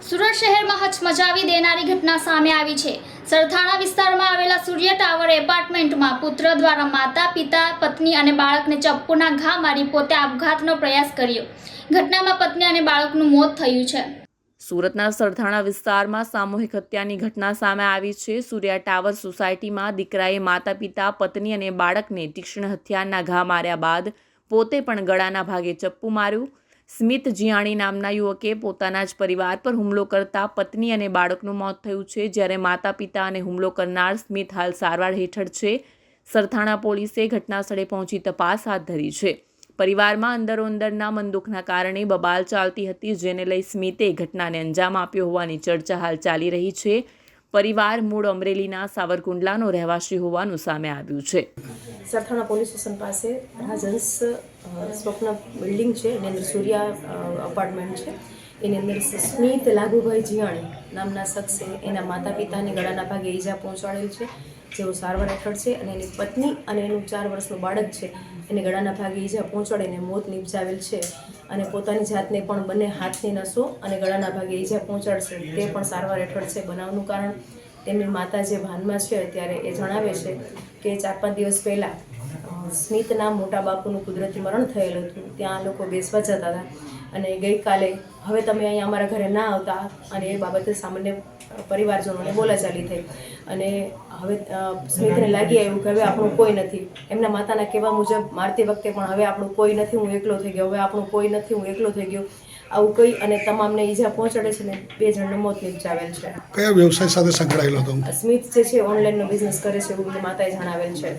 સુરત શહેરમાં હચમચાવી દેનારી ઘટના સામે આવી છે। સરથાણા વિસ્તારમાં આવેલા સૂર્ય ટાવર એપાર્ટમેન્ટમાં પુત્ર દ્વારા માતા, પિતા, પત્ની અને બાળકને ચપ્પુના ઘા મારી પોતે આપઘાતનો પ્રયાસ કર્યો। ઘટનામાં પત્ની અને બાળકનું મોત થયું છે। સુરતના સરથાણા વિસ્તારમાં સામૂહિક હત્યાની ઘટના સામે આવી છે। સૂર્ય ટાવર સોસાયટીમાં દીકરાએ માતા, પિતા, પત્ની અને બાળકને તીક્ષ્ણ હથિયારના ઘા માર્યા બાદ પોતે પણ ગળાના ભાગે ચપ્પુ માર્યું। સ્મિત જીયાણી નામના યુવકે પોતાના જ પરિવાર પર હુમલો કરતા પત્ની અને બાળકનું મોત થયું છે, જ્યારે માતા, પિતા અને હુમલો કરનાર સ્મિત હાલ સારવાર હેઠળ છે। સરથાણા પોલીસે ઘટનાસ્થળે પહોંચી તપાસ હાથ ધરી છે। પરિવારમાં અંદરોઅંદરના મનદુખના કારણે બબાલ ચાલતી હતી, જેને લઈ સ્મિતે ઘટનાને અંજામ આપ્યો હોવાની ચર્ચા હાલ ચાલી રહી છે। પરિવાર મૂળ અમરેલીના સાવરકુંડલાનો રહેવાસી હોવાનું સામે આવ્યું છે। સરથાણા પોલીસ સ્ટેશન પાસે રાજહંસ સ્વપ્ન બિલ્ડિંગ છે, એની અંદર સૂર્યા અપાર્ટમેન્ટ છે। એની અંદર સ્મિત લાગુભાઈ જીયાણી નામના શખ્સે એના માતા પિતાને ગળાના ભાગે ઈજા પહોંચાડેલ છે, જેઓ સારવાર હેઠળ છે, અને એની પત્ની અને એનું 4 વર્ષનું બાળક છે એને ગળાના ભાગે ઈજા પહોંચાડીને મોત નિપજાવેલ છે, અને પોતાની જાતને પણ બંને હાથની નસો અને ગળાના ભાગે ઈજા પહોંચાડશે તે પણ સારવાર હેઠળ છે। બનાવનું કારણ તેમની માતા જે ભાનમાં છે ત્યારે એ જણાવે છે કે 4-5 દિવસ પહેલાં સ્મિતના મોટા બાપુનું કુદરતી મરણ થયેલું હતું, ત્યાં લોકો બેસવા જતા હતા, અને ગઈકાલે હવે તમે અહીંયા અમારા ઘરે ના આવતા, અને એ બાબતે સામાન્ય પરિવારજનોને બોલાચાલી થઈ, અને હવે સ્મિતને લાગી આવ્યું કે હવે આપણું કોઈ નથી। એમના માતાના કહેવા મુજબ મારતી વખતે પણ હવે આપણું કોઈ નથી, હું એકલો થઈ ગયો, હવે આપણું કોઈ નથી, હું એકલો થઈ ગયો, આવું કહી અને તમામને ઈજા પહોંચાડે છે ને 2 જણનું મોત નિપજાવેલ છે। કયા વ્યવસાય સાથે સંકળાયેલો હતો? સ્મિત જે છે ઓનલાઈનનો બિઝનેસ કરે છે એવું માતાએ જણાવેલ છે।